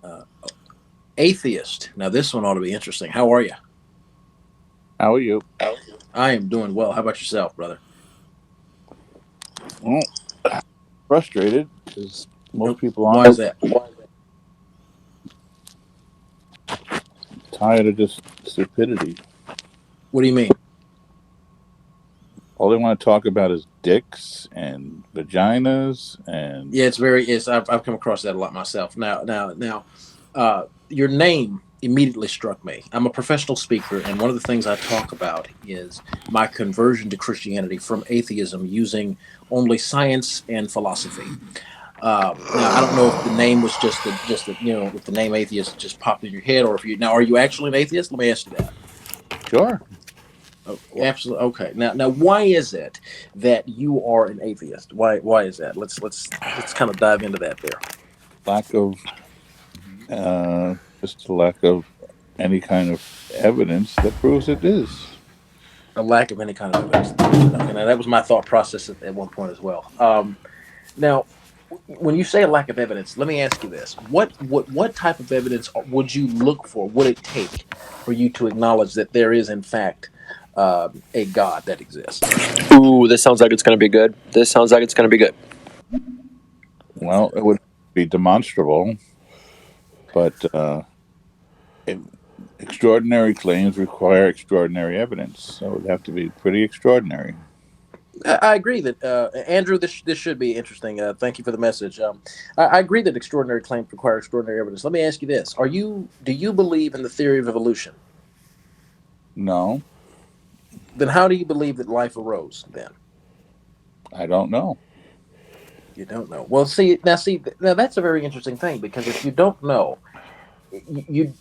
Uh, Atheist. Now, this one ought to be interesting. How are you? How are you? I am doing well. How about yourself, brother? Well, frustrated because most people Why are is that? tired of just stupidity. What do you mean? All they want to talk about is dicks and vaginas and Yeah, it's very. It's I've come across that a lot myself. Now, your name immediately struck me. I'm a professional speaker, and one of the things I talk about is my conversion to Christianity from atheism using only science and philosophy. Now, I don't know if the name was if the name atheist just popped in your head, or if you now are you actually an atheist? Let me ask you that. sure. Oh, absolutely. Okay. Now, why is it that you are an atheist? Why is that? Let's kind of dive into that there. Lack of just a lack of any kind of evidence that proves it is. A lack of any kind of evidence that proves it. Okay. Now, that was my thought process at one point as well. Now, when you say a lack of evidence, let me ask you this: what type of evidence would you look for? Would it take for you to acknowledge that there is, in fact, a God that exists? Ooh, this sounds like it's going to be good. This sounds like it's going to be good. Well, it would be demonstrable, but it, extraordinary claims require extraordinary evidence. So it would have to be pretty extraordinary. I agree that Andrew. This should be interesting. Thank you for the message. I agree that extraordinary claims require extraordinary evidence. Let me ask you this: Do you believe in the theory of evolution? No, Then how do you believe that life arose? Then I don't know. you don't know. Well, see now that's a very interesting thing because if you don't know,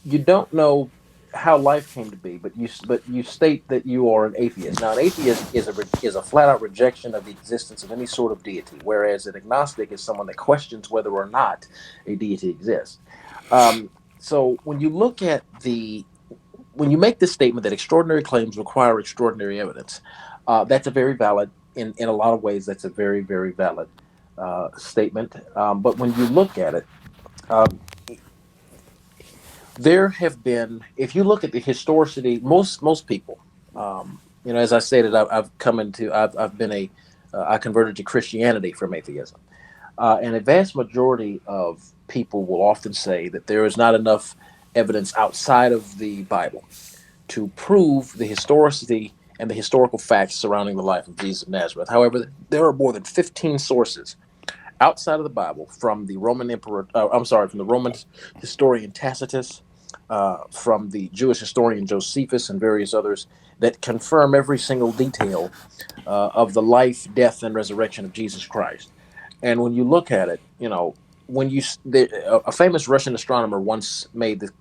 you don't know how life came to be, but you state that you are an atheist. Now, an atheist is a flat out rejection of the existence of any sort of deity, whereas an agnostic is someone that questions whether or not a deity exists. So when you make this statement that extraordinary claims require extraordinary evidence, that's a very valid in a lot of ways. That's a very valid statement. But when you look at it, um, there have been, if you look at the historicity, most people, as I stated, I've been I converted to Christianity from atheism, and a vast majority of people will often say that there is not enough evidence outside of the Bible to prove the historicity and the historical facts surrounding the life of Jesus of Nazareth. However, there are more than 15 sources outside of the Bible from the Roman emperor. I'm sorry, from the Roman historian Tacitus, from the Jewish historian Josephus, and various others that confirm every single detail of the life, death, and resurrection of Jesus Christ. And when you look at it, when a famous Russian astronomer once made the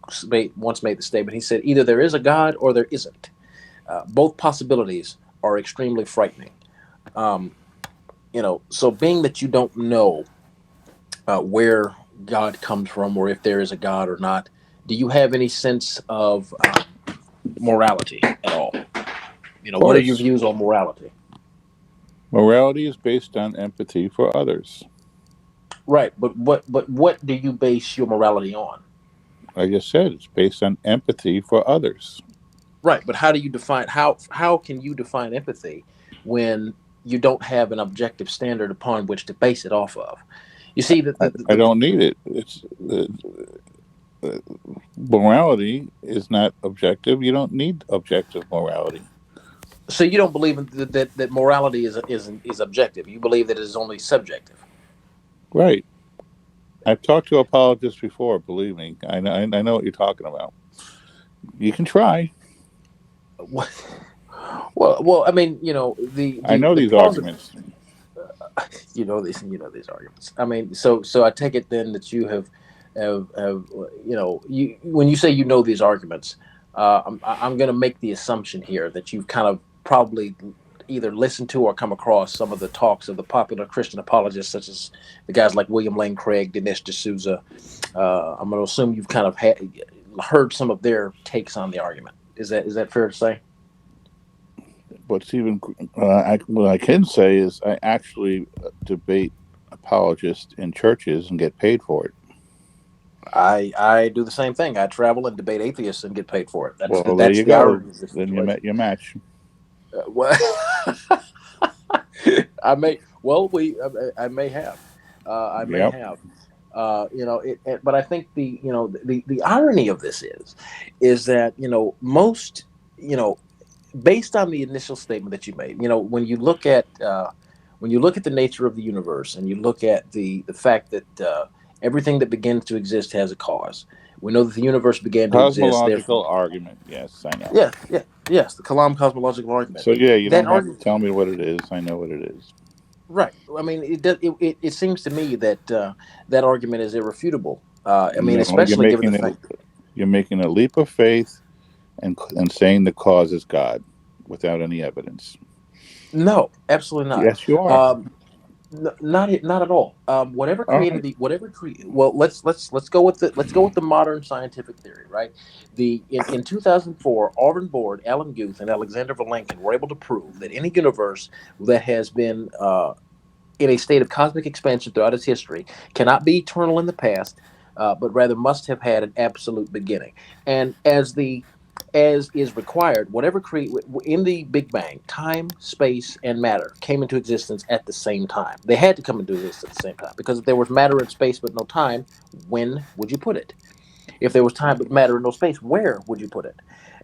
statement. He said, "Either there is a God or there isn't. Both possibilities are extremely frightening." Um, so being that you don't know where God comes from, or if there is a God or not, do you have any sense of morality at all? Of What are your course, views on morality? morality is based on empathy for others. Right, but what do you base your morality on? Like I just said, it's based on empathy for others. Right, but how do you define how can you define empathy when you don't have an objective standard upon which to base it off of? You see that I don't need it. It's morality is not objective. You don't need objective morality. so you don't believe that morality is objective. You believe that it is only subjective. Right. I've talked to apologists before. Believe me, I know what you're talking about. You can try. Well, I mean, I know the these plausible, arguments. these arguments. I mean, so I take it then that you have you when you say you know these arguments, I'm going to make the assumption here that you've kind of probably either listened to or come across some of the talks of the popular Christian apologists, such as the guys like William Lane Craig, Dinesh D'Souza. I'm going to assume you've kind of heard some of their takes on the argument. Is that fair to say? What's even what I can say is I actually debate apologists in churches and get paid for it. I do the same thing. I travel and debate atheists and get paid for it. Well, there That's you the go. irony of this Then you met situation. your match. Well, I may well I may have I may Yep. have but I think the irony of this is that most you know based on the initial statement that you made, when you look at the nature of the universe and you look at the fact that everything that begins to exist has a cause. We know that the universe began to exist. Therefore, Cosmological argument. Yes, I know. yes, the Kalam cosmological argument. So yeah, you That don't have to argument, tell me what it is. I know what it is. right? I mean, it seems to me that that argument is irrefutable. I mean, No, especially given the fact. you're making a leap of faith and saying the cause is God without any evidence. No, absolutely not. Yes, you are. Um, not at all. Whatever All created right. the whatever cre- well, let's go with the modern scientific theory, right? In 2004, Alvin Board, Alan Guth, and Alexander Vilenkin were able to prove that any universe that has been in a state of cosmic expansion throughout its history cannot be eternal in the past, but rather must have had an absolute beginning. And as is required, whatever create in the Big Bang, time, space, and matter came into existence at the same time. They had to come into existence at the same time because if there was matter and space but no time, when would you put it? If there was time but matter and no space, where would you put it?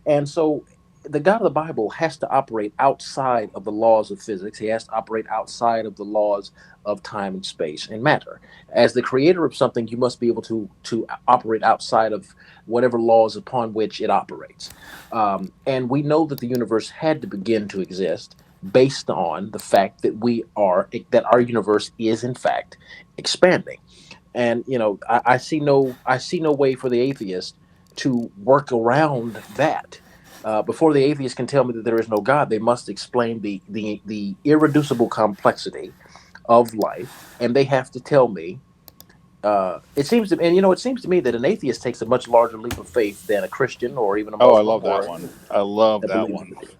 And so the God of the Bible has to operate outside of the laws of physics. He has to operate outside of the laws of time and space and matter. As the creator of something, you must be able to operate outside of whatever laws upon which it operates. And we know that the universe had to begin to exist based on the fact that our universe is in fact expanding. And I see no way for the atheist to work around that. Before the atheist can tell me that there is no God, they must explain the irreducible complexity of life, and they have to tell me. It seems to me that an atheist takes a much larger leap of faith than a Christian or even a Oh, I Muslim love that or one. I love that that believes in one. the deity.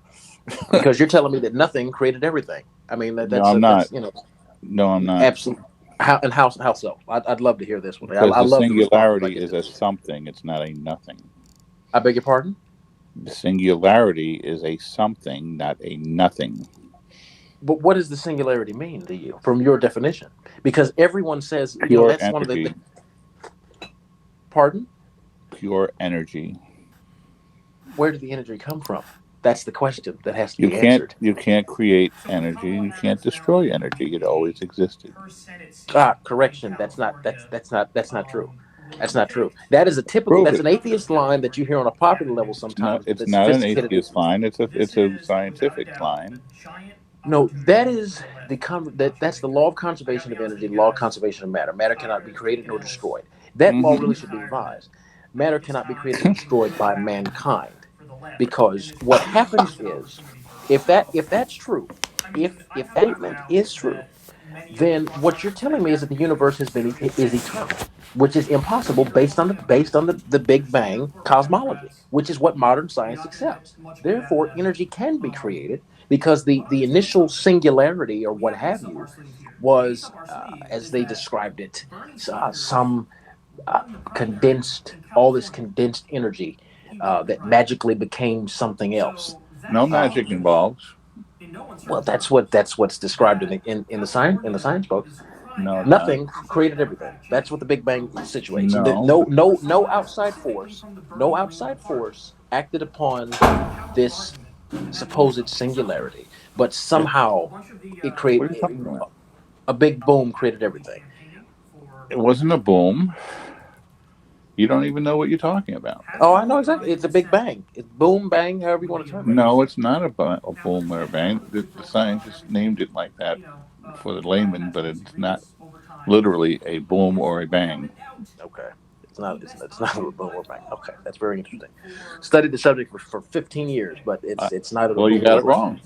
Because you're telling me that nothing created everything. I mean No, I'm not. that's No, I'm not. absolute. How so? I'd love to hear this one. Because I the love the responses I singularity get is to a this. something. It's not a nothing. I beg your pardon? The singularity is a something, not a nothing. But what does the singularity mean to you from your definition? Because everyone says, Pure that's one of the energy. pardon? Pure energy. Where did the energy come from? That's the question that has to You be can't answered. you can't create energy. You can't destroy energy. It always existed. Correction. That's not true. That's not true. That is a typical. Prove That's it. an atheist line that you hear on a popular level sometimes with It's the not an sophisticated atheist atheists. line. It's a scientific line. No, that is that's the law of conservation of energy, the law of conservation of matter. Matter cannot be created nor destroyed. That law Hmm. really should be revised. Matter cannot be created or destroyed by mankind, because what happens is, if that's true, if that statement is true, then what you're telling me is that the universe is eternal, which is impossible based on the Big Bang cosmology, which is what modern science accepts. Therefore, energy can be created because the initial singularity or what have you was, as they described it, some condensed all this condensed energy that magically became something else. No Um, magic involved. well, that's what's described in the science books. No, it's not. Nothing created everything. That's what the Big Bang situates. No. No outside force acted upon this supposed singularity, but It, somehow it what are you created talking about? a big boom created everything. It wasn't a boom. You don't even know what you're talking about. Oh, I know exactly. It's a Big Bang. It's boom bang, however you want to term it. No, it's not a boom or a bang. The scientists named it like that for the layman, but it's not literally a boom or a bang. Okay. It's not a boom or bang. Okay, that's very interesting. Studied the subject for 15 years, but Uh, it's neither a well, you boom got nor it a bang. wrong.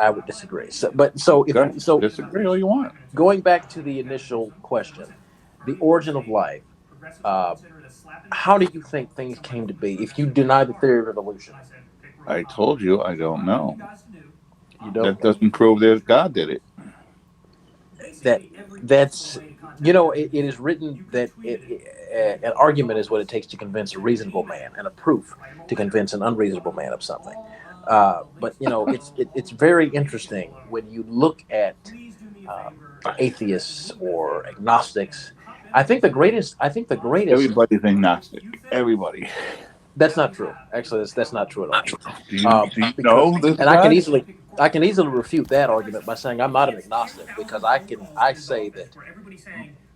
I would disagree. So if Okay, so, disagree all you want. going back to the initial question, the origin of life. Uh, how do you think things came to be? If you deny the theory of evolution, I told you I don't know. you don't That know. doesn't prove there's God did it. that that's it is written that an argument is what it takes to convince a reasonable man, and a proof to convince an unreasonable man of something. But it's very interesting when you look at atheists or agnostics. I think the greatest. Everybody's agnostic. Everybody. That's not true. Actually, that's not true at all. Do you Because know this and I can God? easily refute that argument by saying I'm not an agnostic, because I say that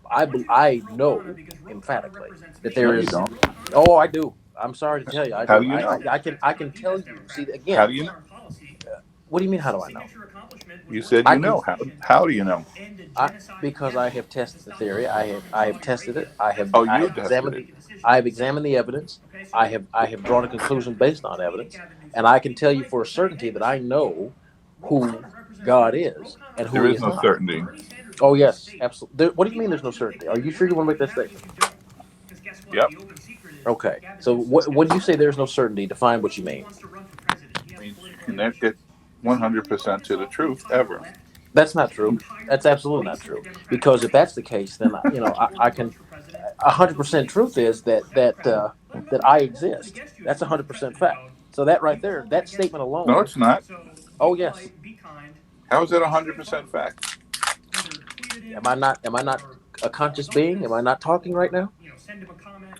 I know emphatically that No, there you is. don't. Oh, I do. I'm sorry to tell you, I How do. do you know? I can tell you. See, How again, do you know? what do you mean? How do I know? You said I you can. know. How do you know? Because I have tested the theory. I have tested it. I have Oh, I you have tested examined it. I have examined the evidence. I have drawn a conclusion based on evidence, and I can tell you for a certainty that I know who God is and who There He is is no not. certainty. Oh yes, absolutely. What do you mean? There's no certainty? Are you sure you want to make that statement? Yep. Okay. So when you say there's no certainty, define what you mean. Means you can never get 100% to the truth ever. That's not true. That's absolutely not true. Because if that's the case, then I can. 100% truth is that I exist. That's 100% fact. So that right there, that statement No, alone. it's not. Oh yes. How is that 100% fact? Am I not a conscious being? Am I not talking right now?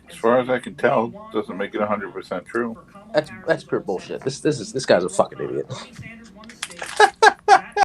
As far as I can tell, doesn't make it 100% true. That's pure bullshit. This guy's a fucking idiot.